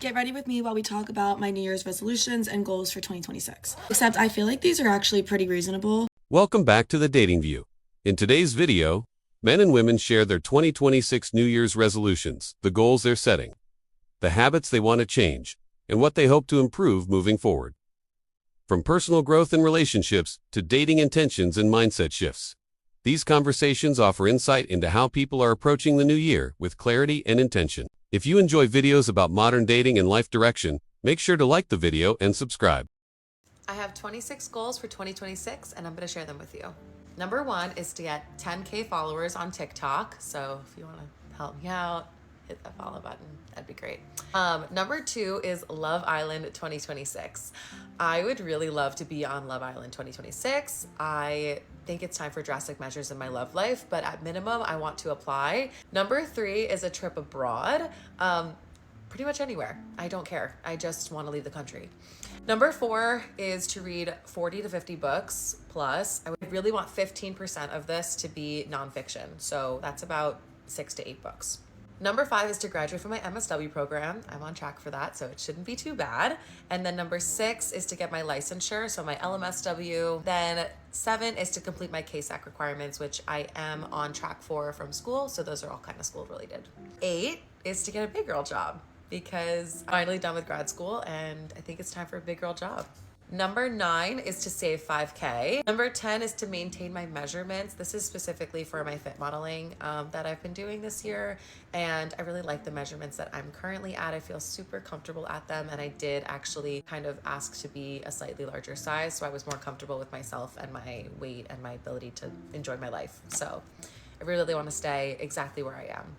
Get ready with me while we talk about my New Year's resolutions and goals for 2026. Except I feel like these are actually pretty reasonable. Welcome back to the Dating View. In today's video, men and women share their 2026 New Year's resolutions, the goals they're setting, the habits they want to change, and what they hope to improve moving forward. From personal growth in relationships to dating intentions and mindset shifts, these conversations offer insight into how people are approaching the new year with clarity and intention. If you enjoy videos about modern dating and life direction, make sure to like the video and subscribe. I have 26 goals for 2026 and I'm going to share them with you. Number 1 is to get 10K followers on TikTok. So if you want to help me out, hit that follow button. That'd be great. Number 2 is Love Island 2026. I would really love to be on Love Island 2026. I think it's time for drastic measures in my love life, but at minimum, I want to apply. Number 3 is a trip abroad. Pretty much anywhere. I don't care. I just want to leave the country. Number 4 is to read 40 to 50 books plus. I would really want 15% of this to be nonfiction. So that's about 6 to 8 books. Number 5 is to graduate from my MSW program. I'm on track for that, so it shouldn't be too bad. And then number 6 is to get my licensure, so my LMSW. Then 7 is to complete my KSAC requirements, which I am on track for from school, so those are all kind of school related. 8 is to get a big girl job because I'm finally done with grad school and I think it's time for a big girl job. Number 9 is to save 5K. Number 10 is to maintain my measurements. This is specifically for my fit modeling that I've been doing this year. And I really like the measurements that I'm currently at. I feel super comfortable at them. And I did actually kind of ask to be a slightly larger size. So I was more comfortable with myself and my weight and my ability to enjoy my life. So I really want to stay exactly where I am.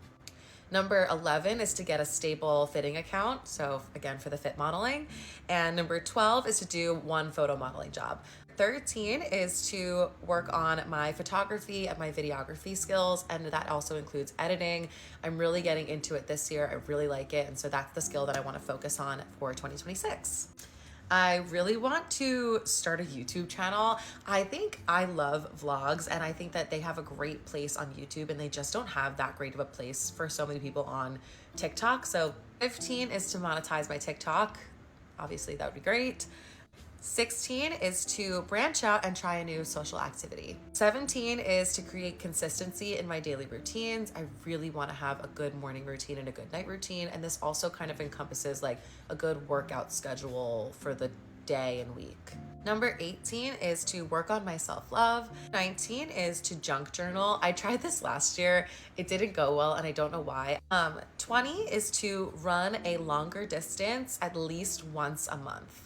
Number 11 is to get a stable fitting account. So again, for the fit modeling. And number 12 is to do 1 photo modeling job. 13 is to work on my photography and my videography skills. And that also includes editing. I'm really getting into it this year. I really like it. And so that's the skill that I want to focus on for 2026. I really want to start a YouTube channel. I think I love vlogs and I think that they have a great place on YouTube and they just don't have that great of a place for so many people on TikTok. So 15 is to monetize my TikTok. Obviously that would be great. 16 is to branch out and try a new social activity. 17 is to create consistency in my daily routines. I really want to have a good morning routine and a good night routine. And this also kind of encompasses like a good workout schedule for the day and week. Number 18 is to work on my self-love. 19 is to junk journal. I tried this last year. It didn't go well and I don't know why. 20 is to run a longer distance at least once a month.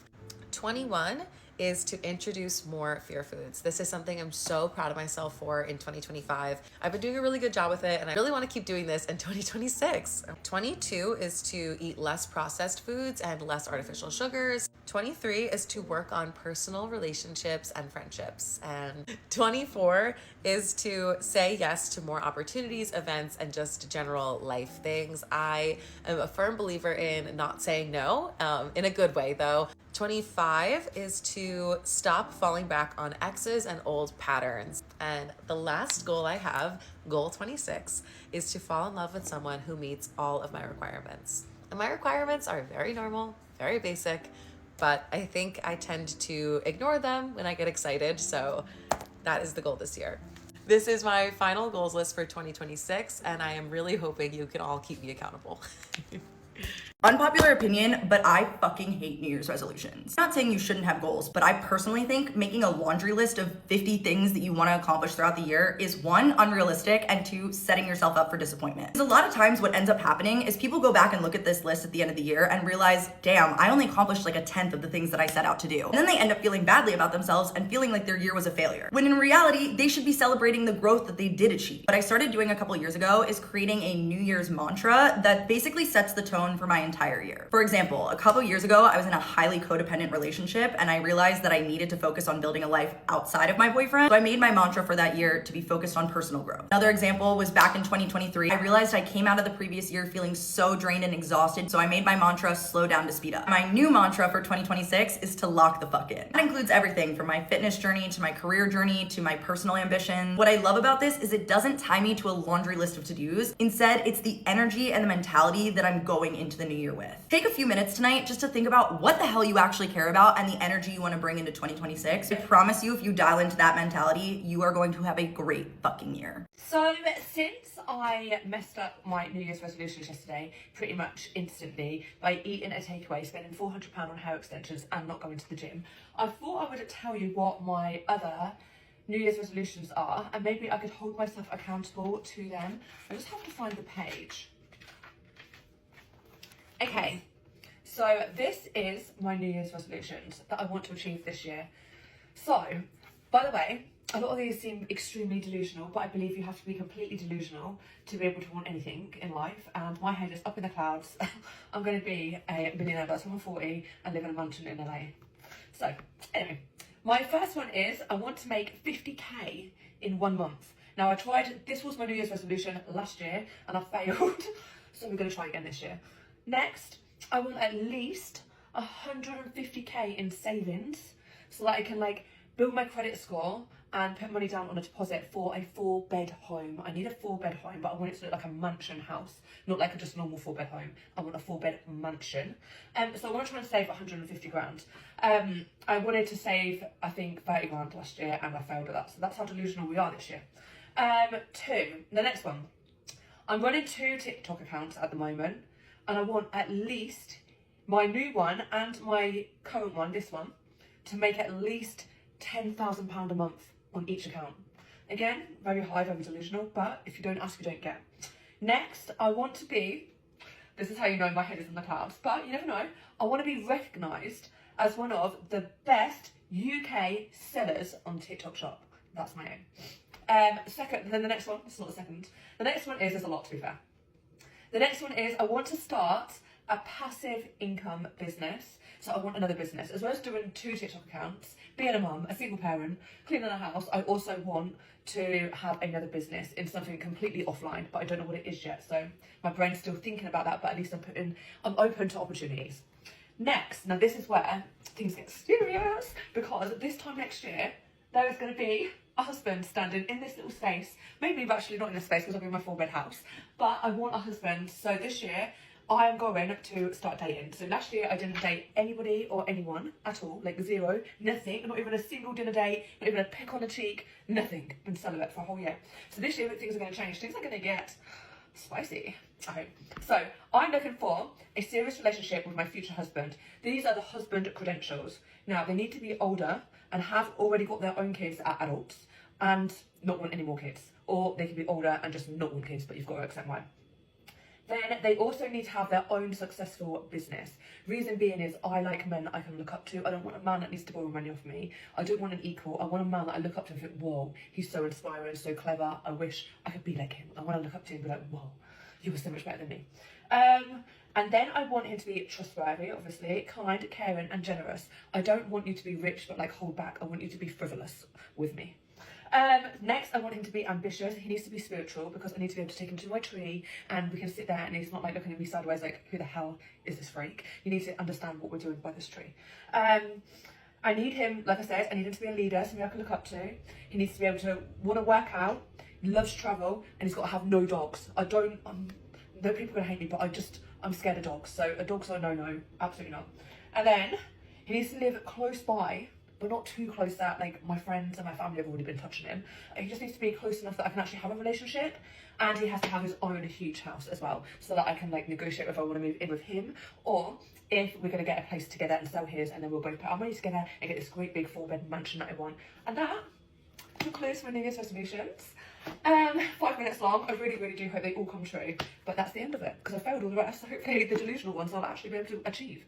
21 is to introduce more fear foods. This is something I'm so proud of myself for in 2025. I've been doing a really good job with it and I really want to keep doing this in 2026. 22 is to eat less processed foods and less artificial sugars. 23 is to work on personal relationships and friendships. And 24 is to say yes to more opportunities, events, and just general life things. I am a firm believer in not saying no, in a good way though. 25 is to stop falling back on exes and old patterns. And the last goal I have, goal 26, is to fall in love with someone who meets all of my requirements. And my requirements are very normal, very basic, but I think I tend to ignore them when I get excited. So that is the goal this year. This is my final goals list for 2026, and I am really hoping you can all keep me accountable. Unpopular opinion, but I fucking hate New Year's resolutions. I'm not saying you shouldn't have goals, but I personally think making a laundry list of 50 things that you want to accomplish throughout the year is 1, unrealistic, and 2, setting yourself up for disappointment. Because a lot of times what ends up happening is people go back and look at this list at the end of the year and realize, damn, I only accomplished like 1/10 of the things that I set out to do. And then they end up feeling badly about themselves and feeling like their year was a failure. When in reality, they should be celebrating the growth that they did achieve. What I started doing a couple years ago is creating a New Year's mantra that basically sets the tone for my entire year. For example, a couple years ago, I was in a highly codependent relationship and I realized that I needed to focus on building a life outside of my boyfriend. So I made my mantra for that year to be focused on personal growth. Another example was back in 2023. I realized I came out of the previous year feeling so drained and exhausted. So I made my mantra slow down to speed up. My new mantra for 2026 is to lock the fuck in. That includes everything from my fitness journey to my career journey to my personal ambition. What I love about this is it doesn't tie me to a laundry list of to-dos. Instead, it's the energy and the mentality that I'm going into the new year with. Take a few minutes tonight just to think about what the hell you actually care about and the energy you want to bring into 2026. I promise you, if you dial into that mentality, you are going to have a great fucking year. So since I messed up my New Year's resolutions yesterday pretty much instantly by eating a takeaway, spending £400 on hair extensions and not going to the gym, I thought I would tell you what my other New Year's resolutions are, and maybe I could hold myself accountable to them. I just have to find the page. Okay, so this is my New Year's resolutions that I want to achieve this year. So, by the way, a lot of these seem extremely delusional, but I believe you have to be completely delusional to be able to want anything in life, and my head is up in the clouds. I'm going to be a millionaire by the time I'm 40 and live in a mansion in LA. So, anyway, my first one is I want to make 50k in 1 month. Now, I tried, this was my New Year's resolution last year, and I failed, so we're going to try again this year. Next, I want at least 150k in savings so that I can like build my credit score and put money down on a deposit for a 4-bed home. I need a 4-bed home, but I want it to look like a mansion house, not like a just normal 4-bed home. I want a 4-bed mansion. So I want to try and save 150 grand. I wanted to save, I think, 30 grand last year, and I failed at that. So that's how delusional we are this year. The next one. I'm running 2 TikTok accounts at the moment, and I want at least my new one and my current one, this one, to make at least £10,000 a month on each account. Again, very high, very delusional, but if you don't ask, you don't get. Next, I want to be, this is how you know my head is in the clouds, but you never know, I want to be recognised as one of the best UK sellers on TikTok Shop. That's my aim. Second, then the next one, it's not the second, the next one is, there's a lot to be fair. The next one is I want to start a passive income business. So I want another business. As well as doing 2 TikTok accounts, being a mum, a single parent, cleaning a house, I also want to have another business in something completely offline, but I don't know what it is yet. So my brain's still thinking about that, but at least I'm open to opportunities. Next, now this is where things get serious, because this time next year, there is going to be a husband standing in this little space. Maybe actually not in this space because I'm in my 4-bed house, but I want a husband. So this year, I am going to start dating. So last year I didn't date anybody or anyone at all, like 0, nothing, not even a single dinner date, not even a pick on the cheek, nothing. Been celibate for a whole year. So this year things are going to change. Things are going to get spicy. Okay. So I'm looking for a serious relationship with my future husband. These are the husband credentials. Now they need to be older and have already got their own kids as adults and not want any more kids. Or they can be older and just not want kids, but you've got to accept why. Then they also need to have their own successful business. Reason being is I like men that I can look up to. I don't want a man that needs to borrow money off me. I don't want an equal. I want a man that I look up to and think, whoa, he's so inspiring, so clever. I wish I could be like him. I want to look up to him and be like, whoa, you were so much better than me. And then I want him to be trustworthy, obviously, kind, caring and generous. I don't want you to be rich but like hold back. I want you to be frivolous with me. Next, I want him to be ambitious. He needs to be spiritual because I need to be able to take him to my tree and we can sit there and he's not like looking at me sideways like, who the hell is this freak? You need to understand what we're doing by this tree. I need him, like I said, I need him to be a leader, somebody I can look up to. He needs to be able to want to work out, loves travel, and he's got to have no dogs. I know people are going to hate me, but I'm scared of dogs. So a dog's a no-no, absolutely not. And then he needs to live close by, but not too close that like my friends and my family have already been touching him. He just needs to be close enough that I can actually have a relationship, and he has to have his own huge house as well, so that I can like negotiate if I want to move in with him, or if we're going to get a place together and sell his, and then we'll both put our money together and get this great big 4-bed mansion that I want. And that concludes my New Year's resolutions. 5 minutes long. I really, really do hope they all come true, but that's the end of it because I failed all the rest, so hopefully the delusional ones I'll actually be able to achieve.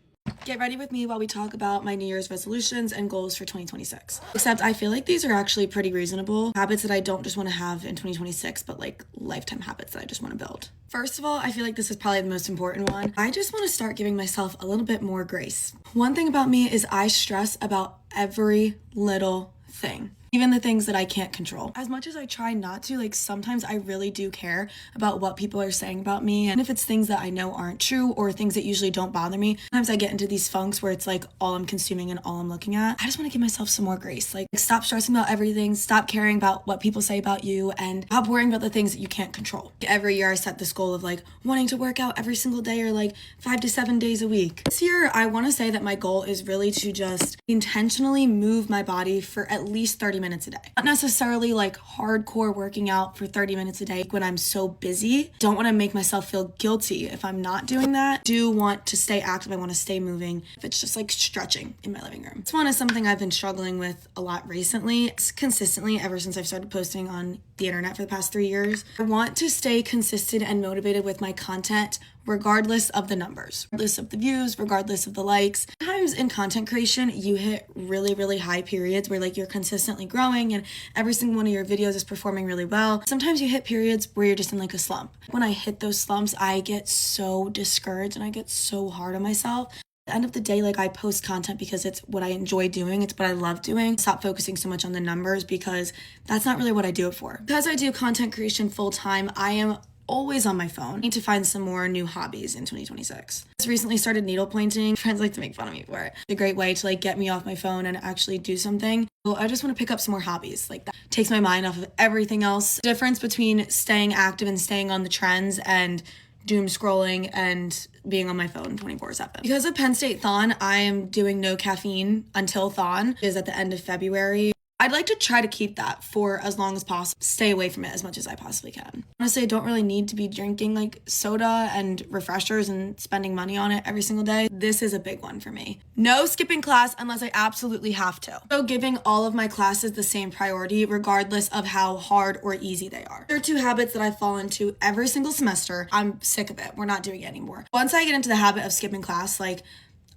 Get ready with me while we talk about my New Year's resolutions and goals for 2026. Except I feel like these are actually pretty reasonable habits that I don't just want to have in 2026, but like lifetime habits that I just want to build. First of all, I feel like this is probably the most important one. I just want to start giving myself a little bit more grace. One thing about me is I stress about every little thing. even the things that I can't control. As much as I try not to, like sometimes I really do care about what people are saying about me. And if it's things that I know aren't true or things that usually don't bother me, sometimes I get into these funks where it's like all I'm consuming and all I'm looking at. I just want to give myself some more grace. Like stop stressing about everything, stop caring about what people say about you, and stop worrying about the things that you can't control. Every year I set this goal of like wanting to work out every single day or like 5 to 7 days a week. This year I want to say that my goal is really to just intentionally move my body for at least 30 minutes a day. Not necessarily like hardcore working out for 30 minutes a day when I'm so busy. Don't want to make myself feel guilty if I'm not doing that. Do want to stay active. I want to stay moving. If it's just like stretching in my living room. This one is something I've been struggling with a lot recently. It's consistently ever since I've started posting on the internet for the past 3 years. I want to stay consistent and motivated with my content regardless of the numbers, regardless of the views, regardless of the likes. Sometimes in content creation, you hit really high periods where like you're consistently growing and every single one of your videos is performing really well. Sometimes you hit periods where you're just in like a slump. When I hit those slumps, I get so discouraged and I get so hard on myself. At the end of the day, like I post content because it's what I enjoy doing. It's what I love doing. Stop focusing so much on the numbers because that's not really what I do it for. Because I do content creation full time, I am always on my phone. I need to find some more new hobbies in 2026. I just recently started needle pointing. Friends like to make fun of me for it. It's a great way to like get me off my phone and actually do something. So I just want to pick up some more hobbies. Like that takes my mind off of everything else. The difference between staying active and staying on the trends and doom scrolling and being on my phone 24/7. Because of Penn State Thon, I am doing no caffeine until Thon is at the end of February. I'd like to try to keep that for as long as possible. Stay away from it as much as I possibly can. Honestly, I don't really need to be drinking like soda and refreshers and spending money on it every single day. This is a big one for me. No skipping class unless I absolutely have to. So giving all of my classes the same priority regardless of how hard or easy they are. There are 2 habits that I fall into every single semester. I'm sick of it. We're not doing it anymore. Once I get into the habit of skipping class, like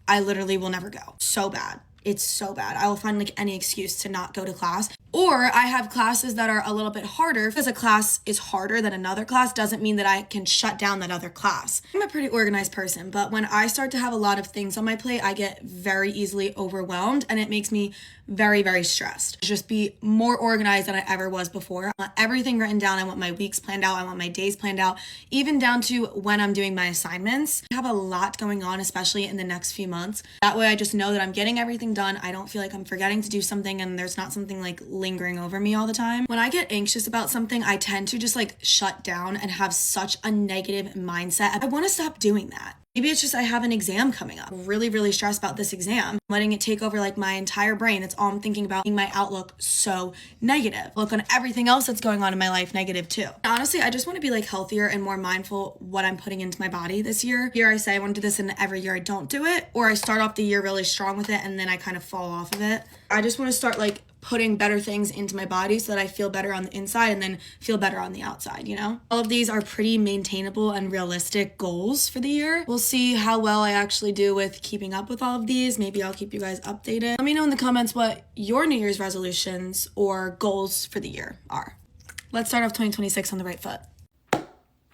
I literally will never go. So bad. It's so bad. I will find like any excuse to not go to class. Or I have classes that are a little bit harder. Because a class is harder than another class doesn't mean that I can shut down that other class. I'm a pretty organized person, but when I start to have a lot of things on my plate, I get very easily overwhelmed and it makes me very stressed. Just be more organized than I ever was before. I want everything written down. I want my weeks planned out. I want my days planned out, even down to when I'm doing my assignments. I have a lot going on, especially in the next few months. That way I just know that I'm getting everything done. I don't feel like I'm forgetting to do something and there's not something like lingering over me all the time. When I get anxious about something, I tend to just like shut down and have such a negative mindset. I want to stop doing that. Maybe it's just I have an exam coming up. Really stressed about this exam. Letting it take over like my entire brain. It's all I'm thinking about. My outlook so negative. Look on everything else that's going on in my life negative too. Honestly, I just want to be like healthier and more mindful what I'm putting into my body this year. Here I say I want to do this and every year I don't do it. Or I start off the year really strong with it and then I kind of fall off of it. I just want to start like putting better things into my body so that I feel better on the inside and then feel better on the outside, you know? All of these are pretty maintainable and realistic goals for the year. We'll see how well I actually do with keeping up with all of these. Maybe I'll keep you guys updated. Let me know in the comments what your New Year's resolutions or goals for the year are. Let's start off 2026 on the right foot.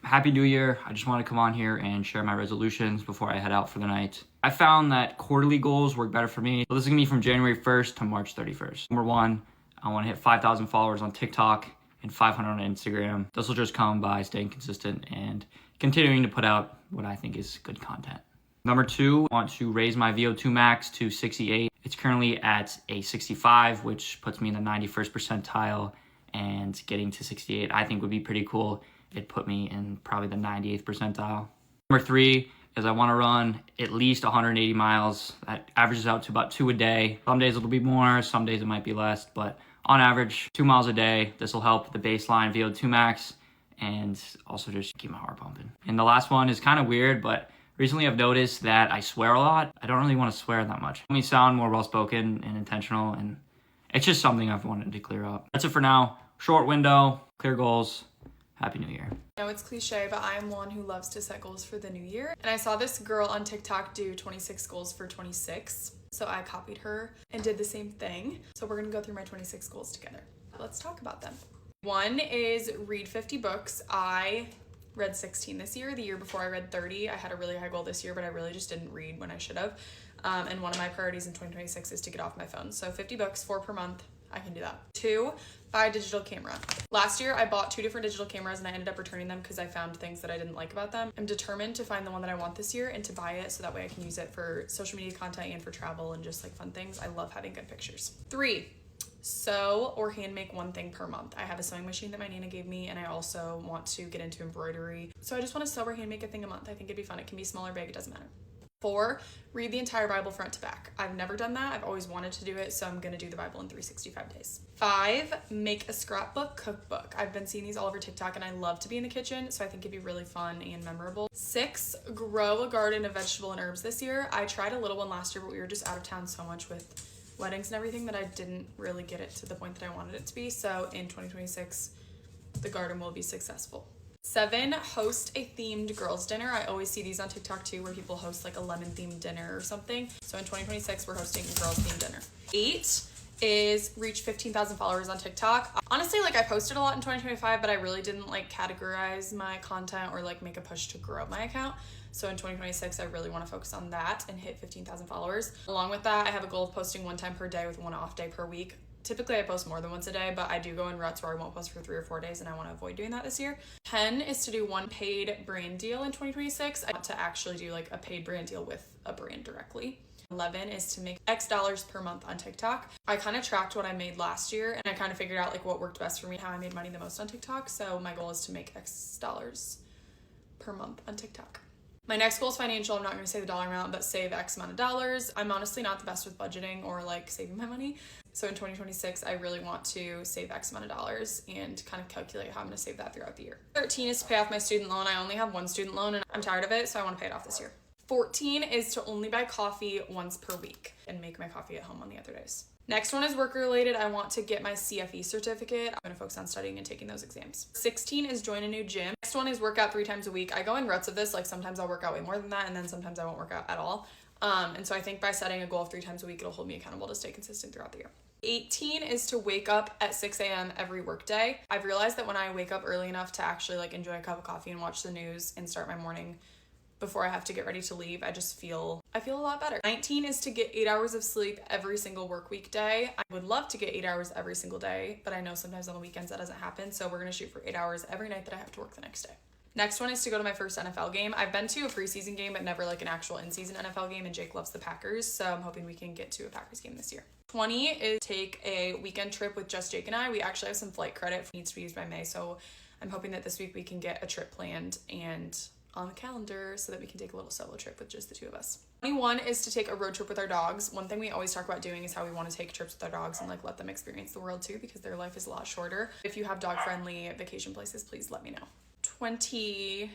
Happy New Year. I just want to come on here and share my resolutions before I head out for the night. I found that quarterly goals work better for me. So this is going to be from January 1st to March 31st. Number 1, I want to hit 5,000 followers on TikTok and 500 on Instagram. This will just come by staying consistent and continuing to put out what I think is good content. Number 2, I want to raise my VO2 max to 68. It's currently at a 65, which puts me in the 91st percentile, and getting to 68 I think would be pretty cool. It put me in probably the 98th percentile. Number 3 is I want to run at least 180 miles. That averages out to about 2 a day. Some days it'll be more, some days it might be less, but on average, 2 miles a day. This will help the baseline VO2 max and also just keep my heart pumping. And the last one is kind of weird, but recently I've noticed that I swear a lot. I don't really want to swear that much. Let me sound more well-spoken and intentional, and it's just something I've wanted to clear up. That's it for now. Short window, clear goals. Happy New Year. I know it's cliche, but I am one who loves to set goals for the new year. And I saw this girl on TikTok do 26 goals for 26. So I copied her and did the same thing. So we're gonna go through my 26 goals together. Let's talk about them. 1 is read 50 books. I read 16 this year. The year before I read 30. I had a really high goal this year, but I really just didn't read when I should have. And one of my priorities in 2026 is to get off my phone. So 50 books, 4 per month. I can do that. 2, buy a digital camera. Last year, I bought 2 different digital cameras and I ended up returning them because I found things that I didn't like about them. I'm determined to find the one that I want this year and to buy it so that way I can use it for social media content and for travel and just like fun things. I love having good pictures. 3, sew or hand make one thing per month. I have a sewing machine that my Nana gave me and I also want to get into embroidery. So I just want to sew or hand make a thing a month. I think it'd be fun. It can be small or big, it doesn't matter. 4, read the entire Bible front to back. I've never done that. I've always wanted to do it, so I'm gonna do the Bible in 365 days. 5, make a scrapbook cookbook. I've been seeing these all over TikTok and I love to be in the kitchen, so I think it'd be really fun and memorable. 6, grow a garden of vegetable and herbs this year. I tried a little one last year, but we were just out of town so much with weddings and everything that I didn't really get it to the point that I wanted it to be, so in 2026, the garden will be successful. 7, host a themed girls dinner. I always see these on TikTok too where people host like a lemon themed dinner or something. So in 2026, we're hosting a girls themed dinner. 8 is reach 15,000 followers on TikTok. Honestly, like I posted a lot in 2025, but I really didn't like categorize my content or like make a push to grow my account. So in 2026, I really want to focus on that and hit 15,000 followers. Along with that, I have a goal of posting 1 time per day with 1 off day per week. Typically I post more than once a day, but I do go in ruts where I won't post for 3 or 4 days and I want to avoid doing that this year. 10 is to do 1 paid brand deal in 2026. I want to actually do like a paid brand deal with a brand directly. 11 is to make X dollars per month on TikTok. I kind of tracked what I made last year and I kind of figured out like what worked best for me, how I made money the most on TikTok. So my goal is to make X dollars per month on TikTok. My next goal is financial. I'm not going to say the dollar amount, but save X amount of dollars. I'm honestly not the best with budgeting or like saving my money. So in 2026, I really want to save X amount of dollars and kind of calculate how I'm going to save that throughout the year. 13 is to pay off my student loan. I only have 1 student loan and I'm tired of it, so I want to pay it off this year. 14 is to only buy coffee once per week and make my coffee at home on the other days. Next one is work related. I want to get my CFE certificate. I'm going to focus on studying and taking those exams. 16 is join a new gym. Next one is work out 3 times a week. I go in ruts of this. Like sometimes I'll work out way more than that and then sometimes I won't work out at all. And so I think by setting a goal of 3 times a week, it'll hold me accountable to stay consistent throughout the year. 18 is to wake up at 6 a.m. every workday. I've realized that when I wake up early enough to actually like enjoy a cup of coffee and watch the news and start my morning before I have to get ready to leave, I feel a lot better. 19 is to get 8 hours of sleep every single work week day. I would love to get 8 hours every single day, but I know sometimes on the weekends that doesn't happen. So we're gonna shoot for 8 hours every night that I have to work the next day. Next one is to go to my first NFL game. I've been to a preseason game, but never like an actual in-season NFL game, and Jake loves the Packers, so I'm hoping we can get to a Packers game this year. 20 is take a weekend trip with just Jake and I. We actually have some flight credit needs to be used by May, so I'm hoping that this week we can get a trip planned and on the calendar so that we can take a little solo trip with just the 2 of us. 21 is to take a road trip with our dogs. One thing we always talk about doing is how we want to take trips with our dogs and like let them experience the world too, because their life is a lot shorter. If you have dog-friendly vacation places, please let me know. 22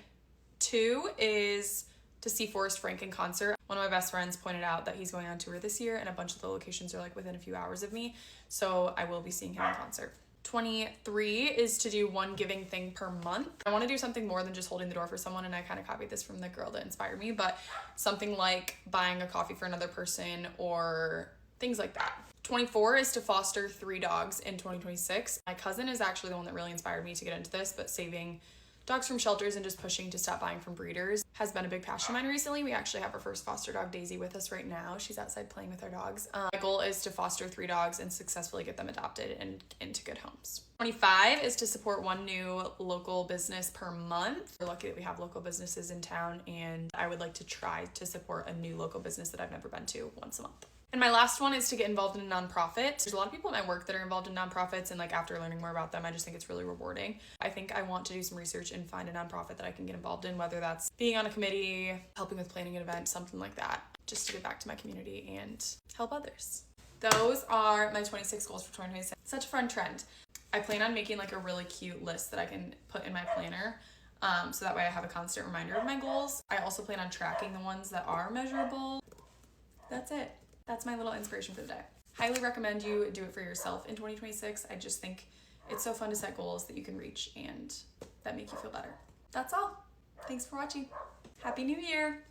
is to see Forrest Frank in concert. One of my best friends pointed out that he's going on tour this year and a bunch of the locations are like within a few hours of me, so I will be seeing him in concert. 23 is to do 1 giving thing per month. I want to do something more than just holding the door for someone, and I kind of copied this from the girl that inspired me, but something like buying a coffee for another person or things like that. 24 is to foster 3 dogs in 2026. My cousin is actually the one that really inspired me to get into this, but saving dogs from shelters and just pushing to stop buying from breeders has been a big passion of mine recently. We actually have our first foster dog, Daisy, with us right now. She's outside playing with our dogs. My goal is to foster 3 dogs and successfully get them adopted and into good homes. 25 is to support 1 new local business per month. We're lucky that we have local businesses in town, and I would like to try to support a new local business that I've never been to once a month. And my last one is to get involved in a nonprofit. There's a lot of people at my work that are involved in nonprofits, and like after learning more about them, I just think it's really rewarding. I think I want to do some research and find a nonprofit that I can get involved in, whether that's being on a committee, helping with planning an event, something like that, just to give back to my community and help others. Those are my 26 goals for 2026. Such a fun trend. I plan on making like a really cute list that I can put in my planner. So that way I have a constant reminder of my goals. I also plan on tracking the ones that are measurable. That's it. That's my little inspiration for the day. Highly recommend you do it for yourself in 2026. I just think it's so fun to set goals that you can reach and that make you feel better. That's all. Thanks for watching. Happy New Year.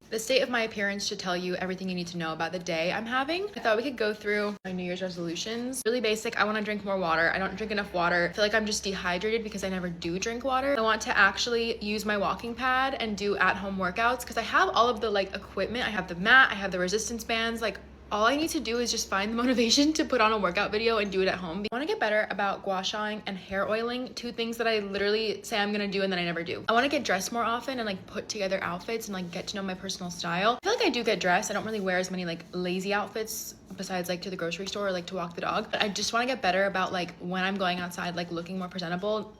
The state of my appearance should tell you everything you need to know about the day I'm having. I thought we could go through my New Year's resolutions. Really basic. I want to drink more water. I don't drink enough water. I feel like I'm just dehydrated because I never do drink water. I want to actually use my walking pad and do at-home workouts because I have all of the like equipment. I have the mat, I have the resistance bands, like all I need to do is just find the motivation to put on a workout video and do it at home. I want to get better about gua shaing and hair oiling, two things that I literally say I'm gonna do and then I never do. I want to get dressed more often and like put together outfits and like get to know my personal style. I feel like I do get dressed. I don't really wear as many like lazy outfits besides like to the grocery store or like to walk the dog. But I just want to get better about like when I'm going outside, like looking more presentable.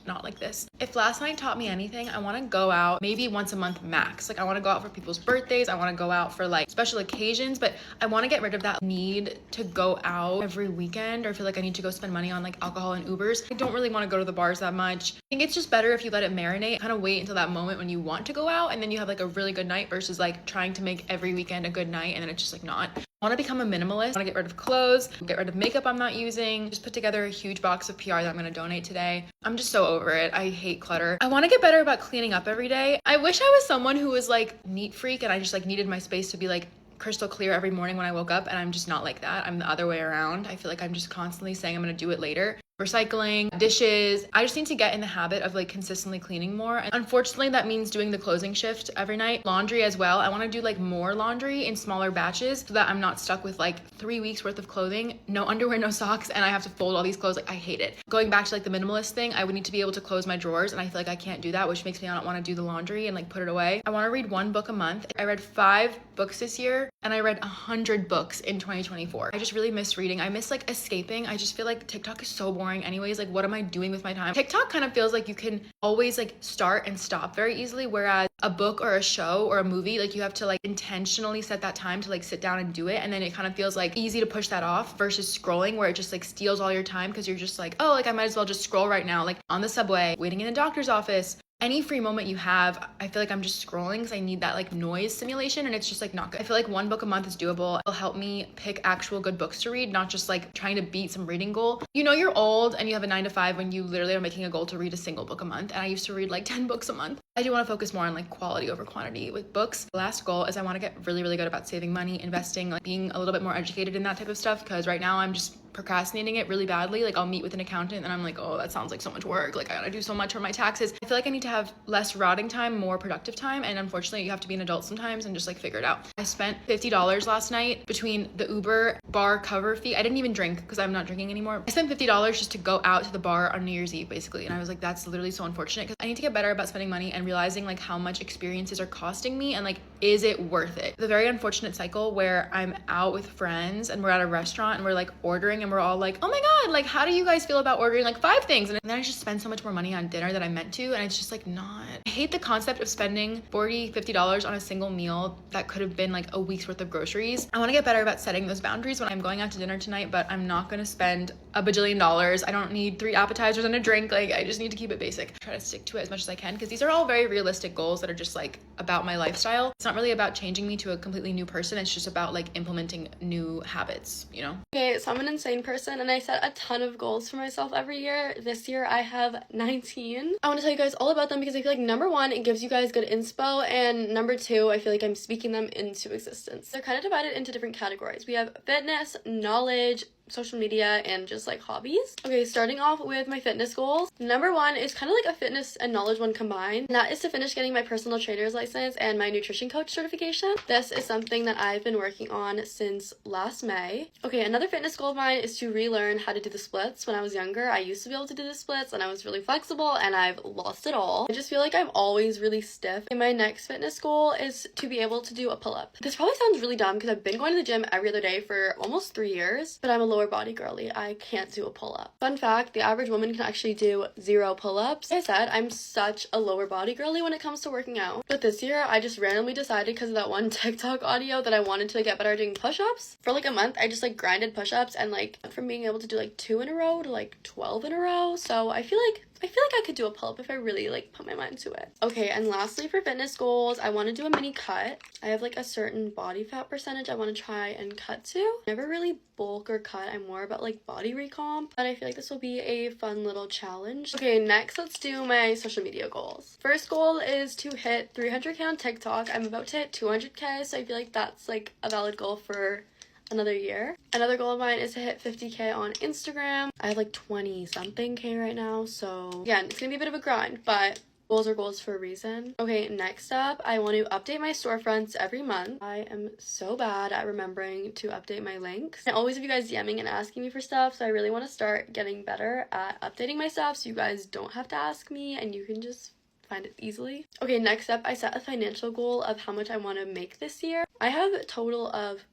Not like this. If last night taught me anything, I want to go out maybe once a month max. Like I want to go out for people's birthdays. I want to go out for like special occasions, but I want to get rid of that need to go out every weekend or feel like I need to go spend money on like alcohol and Ubers. I don't really want to go to the bars that much. I think it's just better if you let it marinate, kind of wait until that moment when you want to go out and then you have like a really good night versus like trying to make every weekend a good night and then it's just like not. I want to become a minimalist. I want to get rid of clothes, get rid of makeup I'm not using, just put together a huge box of PR that I'm going to donate today. I'm just so over it. I hate clutter. I want to get better about cleaning up every day. I wish I was someone who was like neat freak and I just like needed my space to be like crystal clear every morning when I woke up, and I'm just not like that. I'm the other way around. I feel like I'm just constantly saying I'm going to do it later. Recycling, dishes. I just need to get in the habit of like consistently cleaning more. And unfortunately, that means doing the closing shift every night. Laundry as well. I want to do like more laundry in smaller batches so that I'm not stuck with like 3 weeks worth of clothing, no underwear, no socks, and I have to fold all these clothes. Like I hate it. Going back to like the minimalist thing, I would need to be able to close my drawers, and I feel like I can't do that, which makes me not want to do the laundry and like put it away. I want to read 1 book a month. I read 5 books this year, and I read 100 books in 2024. I just really miss reading. I miss like escaping. I just feel like TikTok is so boring anyways. Like what am I doing with my time? TikTok kind of feels like you can always like start and stop very easily, whereas a book or a show or a movie, like you have to like intentionally set that time to like sit down and do it, and then it kind of feels like easy to push that off versus scrolling where it just like steals all your time because you're just like, oh, like I might as well just scroll right now, like on the subway, waiting in a doctor's office. Any free moment you have, I feel like I'm just scrolling because I need that like noise stimulation, and it's just like not good. I feel like 1 book a month is doable. It'll help me pick actual good books to read, not just like trying to beat some reading goal. You know you're old and you have a 9 to 5 when you literally are making a goal to read a single book a month, and I used to read like 10 books a month. I do want to focus more on like quality over quantity with books. The last goal is I want to get really, really good about saving money, investing, like being a little bit more educated in that type of stuff, because right now I'm just procrastinating it really badly. Like I'll meet with an accountant and I'm like, oh, that sounds like so much work. Like I gotta do so much for my taxes. I feel like I need to have less rotting time, more productive time. And unfortunately, you have to be an adult sometimes and just like figure it out. I spent $50 last night between the Uber bar cover fee. I didn't even drink because I'm not drinking anymore. I spent $50 just to go out to the bar on New Year's Eve, basically. And I was like, that's literally so unfortunate, because I need to get better about spending money and realizing like how much experiences are costing me and like, is it worth it? The very unfortunate cycle where I'm out with friends and we're at a restaurant and we're like ordering and we're all like, oh my God, like how do you guys feel about ordering like 5 things? And then I just spend so much more money on dinner that I meant to, and it's just like not. I hate the concept of spending $40, $50 on a single meal that could have been like a week's worth of groceries. I want to get better about setting those boundaries when I'm going out to dinner tonight, but I'm not going to spend a bajillion dollars. I don't need 3 appetizers and a drink. Like I just need to keep it basic. Try to stick to it as much as I can, because these are all very realistic goals that are just like about my lifestyle. It's not really about changing me to a completely new person. It's just about like implementing new habits, you know? Okay, so I'm an insane person and I set a ton of goals for myself every year. This year I have 19. I want to tell you guys all about them because I feel like number 1, it gives you guys good inspo, and number 2, I feel like I'm speaking them into existence. They're kind of divided into different categories. We have fitness, knowledge, social media, and just like hobbies. Okay, starting off with my fitness goals. Number 1 is kind of like a fitness and knowledge one combined. And that is to finish getting my personal trainer's license and my nutrition coach certification. This is something that I've been working on since last May. Okay, another fitness goal of mine is to relearn how to do the splits. When I was younger, I used to be able to do the splits and I was really flexible, and I've lost it all. I just feel like I'm always really stiff. And my next fitness goal is to be able to do a pull-up. This probably sounds really dumb because I've been going to the gym every other day for almost 3 years, but I'm a lower body girly. I can't do a pull-up. Fun fact, the average woman can actually do 0 pull-ups. Like I said, I'm such a lower body girly when it comes to working out. But this year, I just randomly decided, because of that one TikTok audio, that I wanted to get better at doing push-ups. For like a month, I just like grinded push-ups and like went from being able to do like 2 in a row to like 12 in a row. So I feel like I could do a pull-up if I really like put my mind to it. Okay, and lastly for fitness goals, I want to do a mini cut. I have like a certain body fat percentage I want to try and cut to. Never really bulk or cut. I'm more about like body recomp, but I feel like this will be a fun little challenge. Okay, next let's do my social media goals. First goal is to hit 300k on TikTok. I'm about to hit 200k, so I feel like that's like a valid goal for another year. Another goal of mine is to hit 50k on Instagram. I have like 20 something k right now, so again, it's gonna be a bit of a grind, but Goals are goals for a reason. Okay, next up, I want to update my storefronts every month. I am so bad at remembering to update my links. I always have you guys DMing and asking me for stuff, so I really want to start getting better at updating my stuff so you guys don't have to ask me and you can just find it easily. Okay, next up, I set a financial goal of how much I want to make this year. I have a total of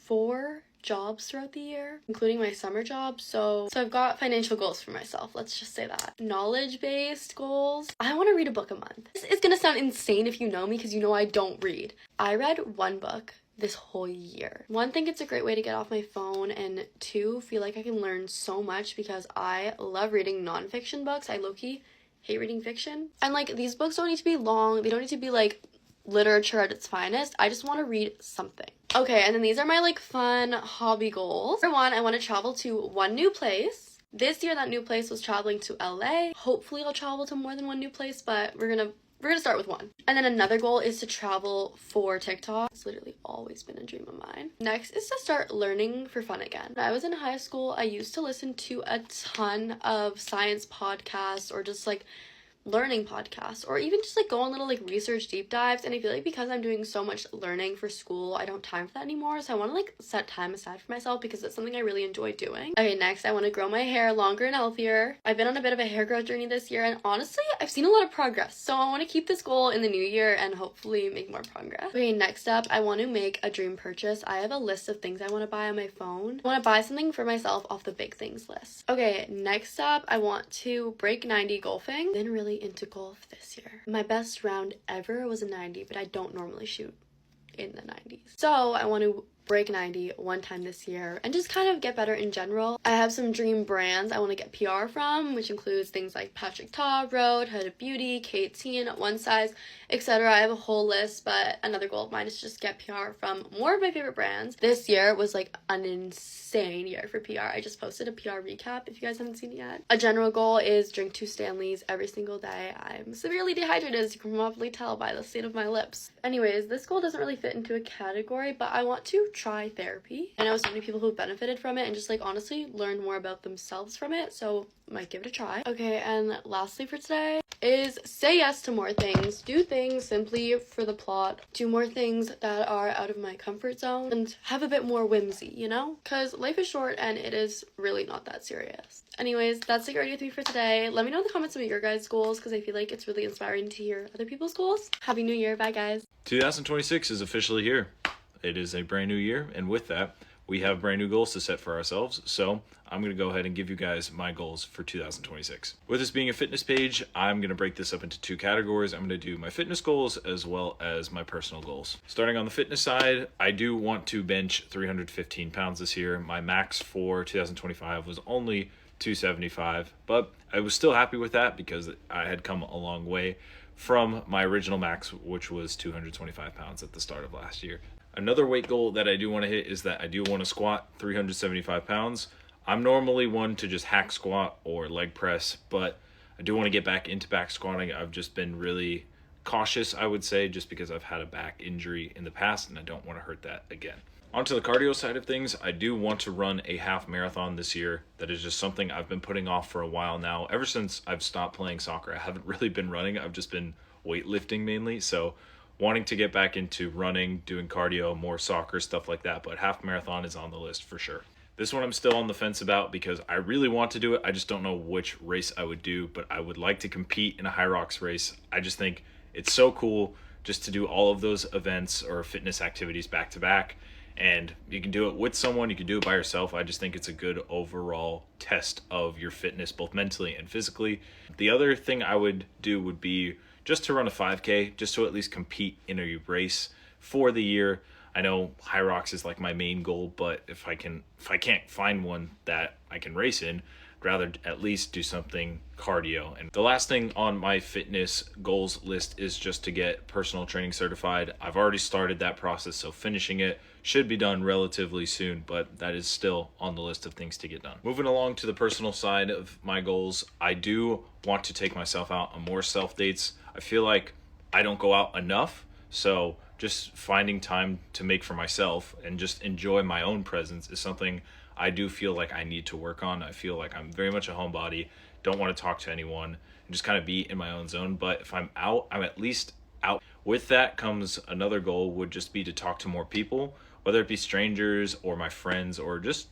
4 jobs throughout the year, including my summer job. So I've got financial goals for myself. Let's just say that. Knowledge-based goals. I want to read a book a month. This is gonna sound insane if you know me because you know I don't read. I read 1 book this whole year. 1, think it's a great way to get off my phone, and 2, feel like I can learn so much because I love reading nonfiction books. I low-key hate reading fiction. And like, these books don't need to be long. They don't need to be like literature at its finest. I just want to read something. Okay, and then these are my like fun hobby goals. For 1, I want to travel to 1 new place. This year that new place was traveling to LA. Hopefully I'll travel to more than 1 new place, but we're gonna start with 1. And then another goal is to travel for TikTok. It's literally always been a dream of mine. Next is to start learning for fun again. When I was in high school, I used to listen to a ton of science podcasts or just like learning podcasts, or even just like go on little like research deep dives. And I feel like because I'm doing so much learning for school, I don't have time for that anymore. So I want to like set time aside for myself because it's something I really enjoy doing. Okay, next I want to grow my hair longer and healthier. I've been on a bit of a hair growth journey this year, and honestly I've seen a lot of progress, so I want to keep this goal in the new year and hopefully make more progress. Okay, next up, I want to make a dream purchase. I have a list of things I want to buy on my phone. I want to buy something for myself off the big things list. Okay, next up, I want to break 90 golfing. Been really into golf this year. My best round ever was a 90, but I don't normally shoot in the 90s. So I want to break 90 one time this year and just kind of get better in general. I have some dream brands I want to get PR from, which includes things like Patrick Ta, Rhode, Huda Beauty, K18, One Size, etc. I have a whole list, but another goal of mine is to just get PR from more of my favorite brands. This year was like an insane year for PR. I just posted a PR recap if you guys haven't seen it yet. A general goal is drink 2 Stanleys every single day. I'm severely dehydrated, as you can probably tell by the state of my lips. Anyways, this goal doesn't really fit into a category, but I want to try therapy. I know so many people who benefited from it and just like honestly learn more about themselves from it, so might give it a try. Okay, and lastly for today is say yes to more things. Do things simply for the plot. Do more things that are out of my comfort zone and have a bit more whimsy, you know? Because life is short and it is really not that serious. Anyways, that's like already with me for today. Let me know in the comments about your guys' goals because I feel like it's really inspiring to hear other people's goals. Happy New Year. Bye, guys. 2026 is officially here. It is a brand new year, and with that, we have brand new goals to set for ourselves. So I'm going to go ahead and give you guys my goals for 2026. With this being a fitness page, I'm going to break this up into 2 categories. I'm going to do my fitness goals as well as my personal goals. Starting on the fitness side, I do want to bench 315 pounds this year. My max for 2025 was only 275, but I was still happy with that because I had come a long way from my original max, which was 225 pounds at the start of last year. Another weight goal that I do want to hit is that I do want to squat 375 pounds. I'm normally one to just hack squat or leg press, but I do want to get back into back squatting. I've just been really cautious, I would say, just because I've had a back injury in the past and I don't want to hurt that again. Onto the cardio side of things, I do want to run a half marathon this year. That is just something I've been putting off for a while now. Ever since I've stopped playing soccer, I haven't really been running. I've just been weightlifting mainly. So wanting to get back into running, doing cardio, more soccer, stuff like that. But half marathon is on the list for sure. This one I'm still on the fence about because I really want to do it. I just don't know which race I would do, but I would like to compete in a high rocks race. I just think it's so cool just to do all of those events or fitness activities back to back. And you can do it with someone, you can do it by yourself. I just think it's a good overall test of your fitness, both mentally and physically. The other thing I would do would be just to run a 5K, just to at least compete in a race for the year. I know high rocks is like my main goal, but if I can't find one that I can race in, I'd rather at least do something cardio. And the last thing on my fitness goals list is just to get personal training certified. I've already started that process, so finishing it should be done relatively soon, but that is still on the list of things to get done. Moving along to the personal side of my goals, I do want to take myself out on more self dates. I feel like I don't go out enough, so just finding time to make for myself and just enjoy my own presence is something I do feel like I need to work on. I feel like I'm very much a homebody, don't want to talk to anyone, and just kind of be in my own zone. But if I'm out, I'm at least out. With that comes another goal, would just be to talk to more people, whether it be strangers or my friends or just,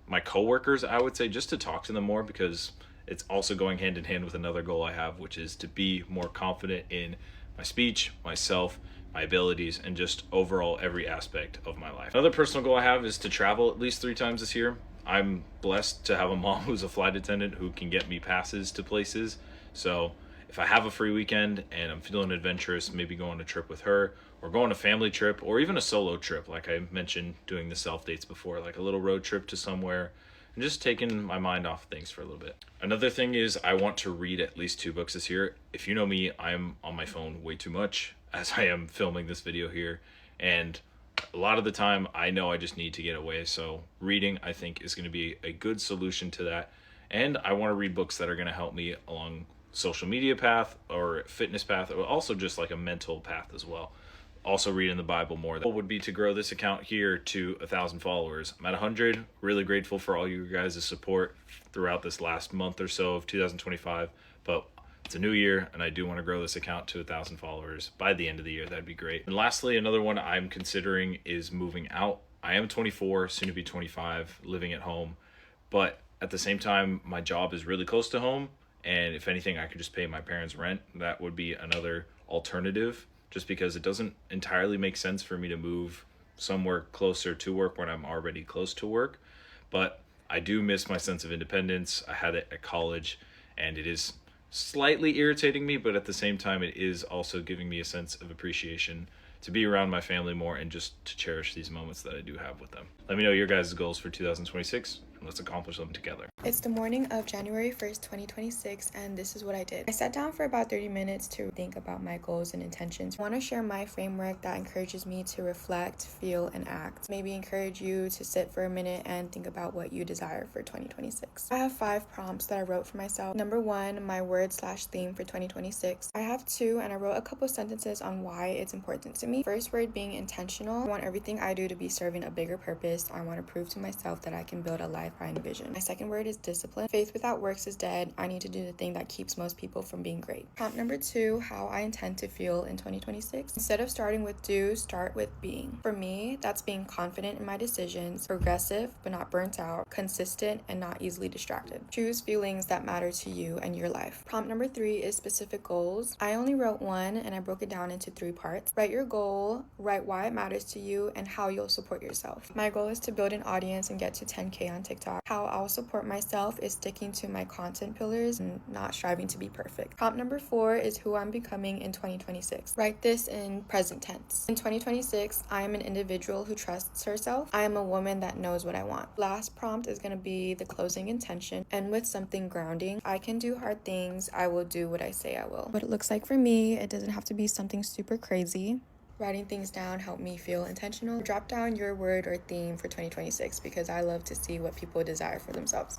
my coworkers. I would say just to talk to them more, because it's also going hand in hand with another goal I have, which is to be more confident in my speech, myself, my abilities, and just overall every aspect of my life. Another personal goal I have is to travel at least 3 times this year. I'm blessed to have a mom who's a flight attendant who can get me passes to places. So if I have a free weekend and I'm feeling adventurous, maybe go on a trip with her, or go on a family trip, or even a solo trip, like I mentioned doing the self dates before, like a little road trip to somewhere, and just taking my mind off things for a little bit. Another thing is I want to read at least 2 books this year. If you know me, I'm on my phone way too much, as I am filming this video here, and a lot of the time I know I just need to get away. So reading, I think, is going to be a good solution to that. And I want to read books that are going to help me along social media path or fitness path, or also just like a mental path as well. Also reading the Bible more. That would be to grow this account here to 1,000 followers. I'm at 100. Really grateful for all you guys' support throughout this last month or so of 2025. But it's a new year, and I do want to grow this account to 1,000 followers by the end of the year. That'd be great. And lastly, another one I'm considering is moving out. I am 24, soon to be 25, living at home. But at the same time, my job is really close to home. And if anything, I could just pay my parents' rent. That would be another alternative, just because it doesn't entirely make sense for me to move somewhere closer to work when I'm already close to work. But I do miss my sense of independence. I had it at college, and it is slightly irritating me, but at the same time, it is also giving me a sense of appreciation to be around my family more and just to cherish these moments that I do have with them. Let me know your guys' goals for 2026, and let's accomplish them together. It's the morning of January 1st, 2026, and this is what I did. I sat down for about 30 minutes to think about my goals and intentions. I want to share my framework that encourages me to reflect, feel, and act. Maybe encourage you to sit for a minute and think about what you desire for 2026. I have 5 prompts that I wrote for myself. Number 1, my word/theme for 2026. I have 2, and I wrote a couple sentences on why it's important to me. First word being intentional. I want everything I do to be serving a bigger purpose. I want to prove to myself that I can build a life I envision. My second word is discipline. Faith without works is dead. I need to do the thing that keeps most people from being great. Prompt number 2, how I intend to feel in 2026. Instead of starting with do, start with being. For me, that's being confident in my decisions, progressive but not burnt out, consistent and not easily distracted. Choose feelings that matter to you and your life. Prompt number 3 is specific goals. I only wrote 1 and I broke it down into 3 parts. Write your goal, write why it matters to you, and how you'll support yourself. My goal is to build an audience and get to 10K on TikTok. How I'll support myself is sticking to my content pillars and not striving to be perfect. Prompt number 4 is who I'm becoming in 2026. Write this in present tense. In 2026, I am an individual who trusts herself. I am a woman that knows what I want. Last prompt is going to be the closing intention, and with something grounding. I can do hard things. I will do what I say I will. What it looks like for me, it doesn't have to be something super crazy. Writing things down helped me feel intentional. Drop down your word or theme for 2026 because I love to see what people desire for themselves.